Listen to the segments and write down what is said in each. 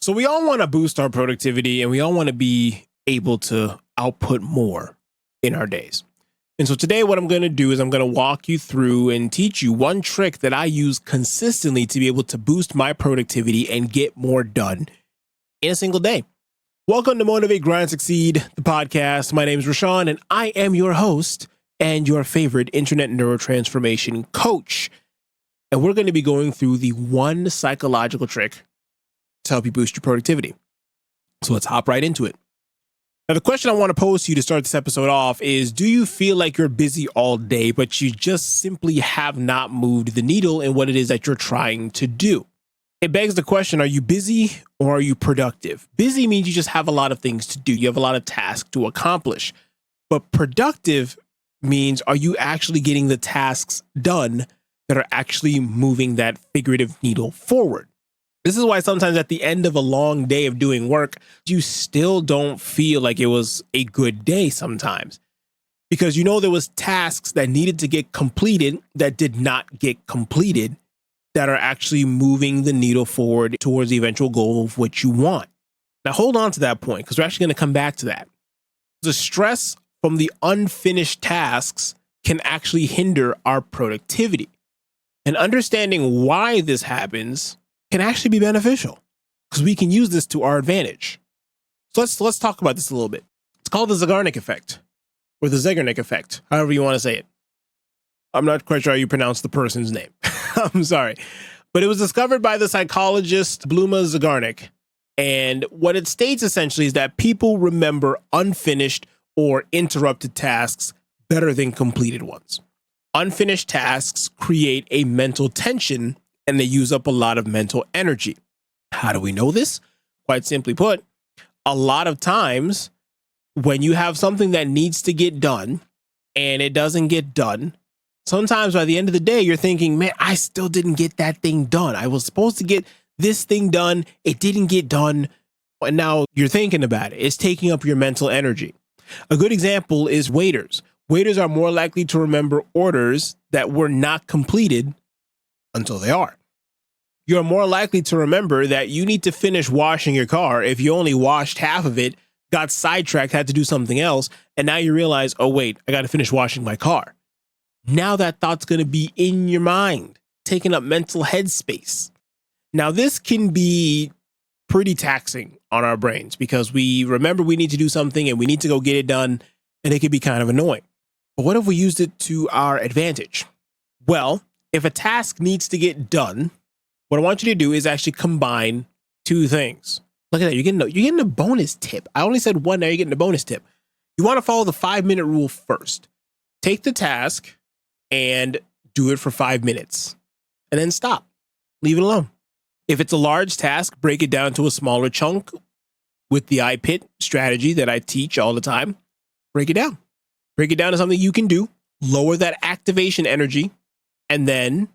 So we all want to boost our productivity and we all want to be able to output more in our days. And so today what I'm going to do is I'm going to walk you through and teach you one trick that I use consistently to be able to boost my productivity and get more done in a single day. Welcome to Motivate, Grind, Succeed, the podcast. My name is Rasean and I am your host and your favorite internet neurotransformation coach. And we're going to be going through the one psychological trick to help you boost your productivity. So let's hop right into it. Now, the question I want to pose to you to start this episode off is, do you feel like you're busy all day, but you just simply have not moved the needle in what it is that you're trying to do? It begs the question, are you busy or are you productive? Busy means you just have a lot of things to do. You have a lot of tasks to accomplish. But productive means, are you actually getting the tasks done that are actually moving that figurative needle forward? This is why sometimes at the end of a long day of doing work, you still don't feel like it was a good day sometimes. Because you know there was tasks that needed to get completed that did not get completed that are actually moving the needle forward towards the eventual goal of what you want. Now hold on to that point because we're actually going to come back to that. The stress from the unfinished tasks can actually hinder our productivity. And understanding why this happens can actually be beneficial because we can use this to our advantage. So let's talk about this a little bit. It's called the Zeigarnik effect or the Zeigarnik effect, however you want to say it. I'm not quite sure how you pronounce the person's name. I'm sorry. But it was discovered by the psychologist Bluma Zeigarnik. And what it states essentially is that people remember unfinished or interrupted tasks better than completed ones. Unfinished tasks create a mental tension and they use up a lot of mental energy. How do we know this? Quite simply put, a lot of times when you have something that needs to get done and it doesn't get done, sometimes by the end of the day, you're thinking, man, I still didn't get that thing done. I was supposed to get this thing done. It didn't get done. And now you're thinking about it. It's taking up your mental energy. A good example is waiters. Waiters are more likely to remember orders that were not completed until they are. You're more likely to remember that you need to finish washing your car if you only washed half of it, got sidetracked, had to do something else, and now you realize, oh wait, I got to finish washing my car. Now that thought's going to be in your mind, taking up mental headspace. Now this can be pretty taxing on our brains because we remember we need to do something and we need to go get it done, and it can be kind of annoying. But what if we used it to our advantage? Well, if a task needs to get done, what I want you to do is actually combine two things. Look at that. You're getting a bonus tip. I only said one. Now you're getting a bonus tip. You want to follow the 5-minute rule first. Take the task and do it for 5 minutes and then stop. Leave it alone. If it's a large task, break it down to a smaller chunk with the IPIT strategy that I teach all the time. Break it down. Break it down to something you can do. Lower that activation energy and then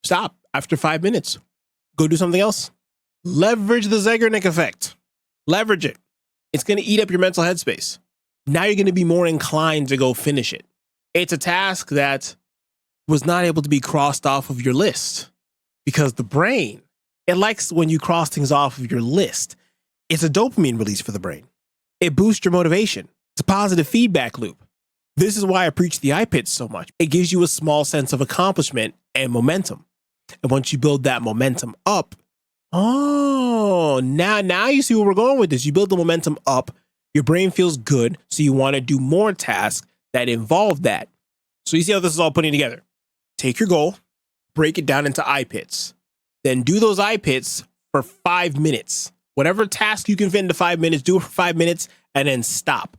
stop after 5 minutes. Go do something else. Leverage the Zeigarnik effect. Leverage it. It's going to eat up your mental headspace. Now you're going to be more inclined to go finish it. It's a task that was not able to be crossed off of your list because the brain, it likes when you cross things off of your list. It's a dopamine release for the brain. It boosts your motivation. It's a positive feedback loop. This is why I preach the IPIT so much. It gives you a small sense of accomplishment and momentum. And once you build that momentum up, now you see where we're going with this. You build the momentum up, your brain feels good, so you want to do more tasks that involve that. So you see how this is all putting together. Take your goal, break it down into IPITs, then do those IPITs for 5 minutes. Whatever task you can fit into 5 minutes, do it for 5 minutes, and then stop.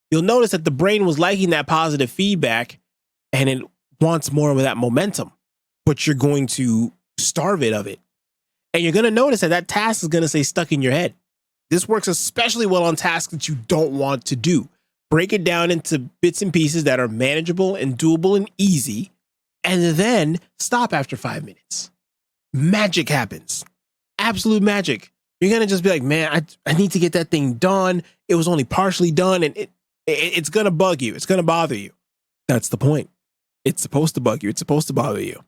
You'll notice that the brain was liking that positive feedback, and it wants more of that momentum. But you're going to starve it of it. And you're going to notice that that task is going to stay stuck in your head. This works especially well on tasks that you don't want to do. Break it down into bits and pieces that are manageable and doable and easy, and then stop after 5 minutes. Magic happens. Absolute magic. You're going to just be like, man, I need to get that thing done. It was only partially done, and it's going to bug you. It's going to bother you. That's the point. It's supposed to bug you. It's supposed to bother you.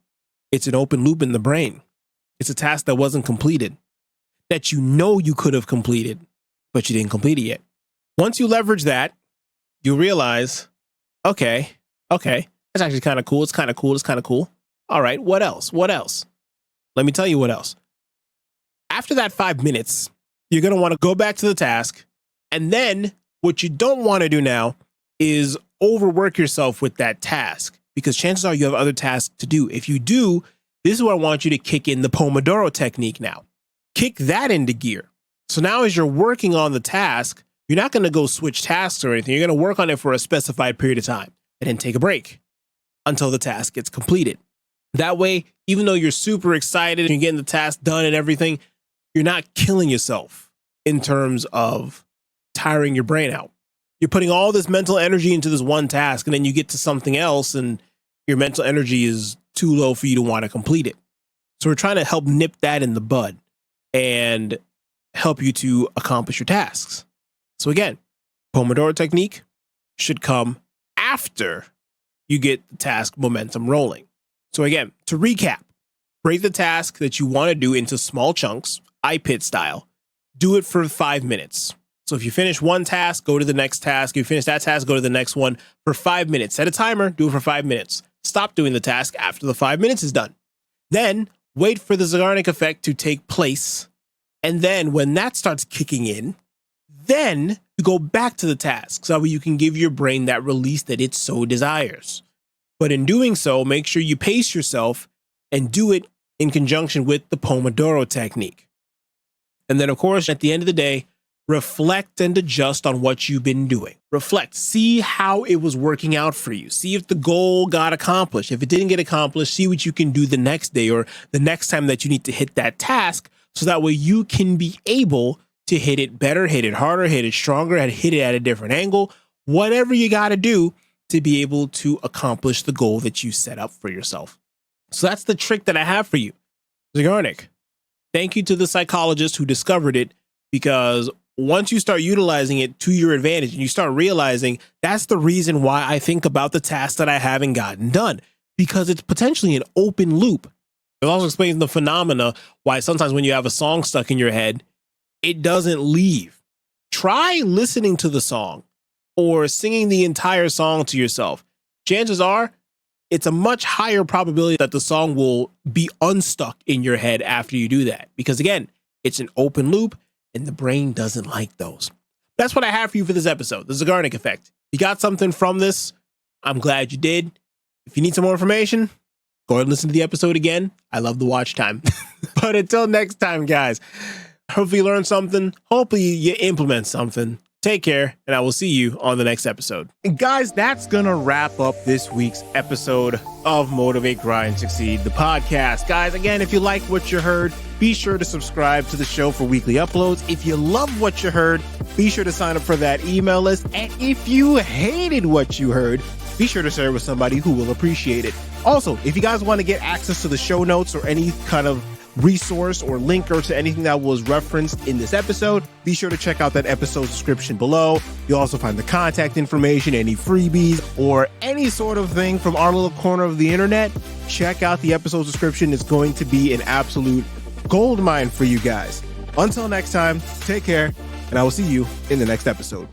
It's an open loop in the brain. It's a task that wasn't completed. that you know you could have completed, but you didn't complete it yet. Once you leverage that, you realize, okay, that's actually kind of cool. It's kind of cool. All right, what else? Let me tell you what else. After that 5 minutes, you're going to want to go back to the task. And then what you don't want to do now is overwork yourself with that task, because chances are you have other tasks to do. If you do, this is where I want you to kick in the Pomodoro technique now. Kick that into gear. So now as you're working on the task, you're not going to go switch tasks or anything. You're going to work on it for a specified period of time and then take a break until the task gets completed. That way, even though you're super excited and you're getting the task done and everything, you're not killing yourself in terms of tiring your brain out. You're putting all this mental energy into this one task, and then you get to something else and your mental energy is too low for you to want to complete it. So we're trying to help nip that in the bud and help you to accomplish your tasks. So again, Pomodoro technique should come after you get the task momentum rolling. So again, to recap, break the task that you want to do into small chunks, iPit style. Do it for 5 minutes. So if you finish one task, go to the next task. If you finish that task, go to the next one for 5 minutes. Set a timer, do it for 5 minutes. Stop doing the task after the 5 minutes is done. Then wait for the Zeigarnik effect to take place. And then when that starts kicking in, then you go back to the task so you can give your brain that release that it so desires. But in doing so, make sure you pace yourself and do it in conjunction with the Pomodoro technique. And then, of course, at the end of the day, reflect and adjust on what you've been doing. Reflect. See how it was working out for you. See if the goal got accomplished. If it didn't get accomplished, see what you can do the next day or the next time that you need to hit that task, so that way you can be able to hit it better, hit it harder, hit it stronger, and hit it at a different angle. Whatever you got to do to be able to accomplish the goal that you set up for yourself. So that's the trick that I have for you. Zegarnik, thank you to the psychologist who discovered it, because once you start utilizing it to your advantage and you start realizing that's the reason why I think about the tasks that I haven't gotten done, because it's potentially an open loop. It also explains the phenomena why sometimes when you have a song stuck in your head, it doesn't leave. Try listening to the song or singing the entire song to yourself. Chances are it's a much higher probability that the song will be unstuck in your head after you do that. Because again, it's an open loop and the brain doesn't like those. That's what I have for you for this episode, the Zeigarnik effect. If you got something from this, I'm glad you did. If you need some more information, go ahead and listen to the episode again. I love the watch time. But until next time, guys, hopefully you learned something. Hopefully you implement something. Take care, and I will see you on the next episode. And guys, that's going to wrap up this week's episode of Motivate, Grind, Succeed, the podcast. Guys, again, if you like what you heard, be sure to subscribe to the show for weekly uploads. If you love what you heard, be sure to sign up for that email list. And if you hated what you heard, be sure to share it with somebody who will appreciate it. Also, if you guys want to get access to the show notes or any kind of resource or link or to anything that was referenced in this episode, be sure to check out that episode description below. You'll also find the contact information, any freebies, or any sort of thing from our little corner of the internet. Check out the episode description. It's going to be an absolute gold mine for you guys. Until next time, take care, and I will see you in the next episode.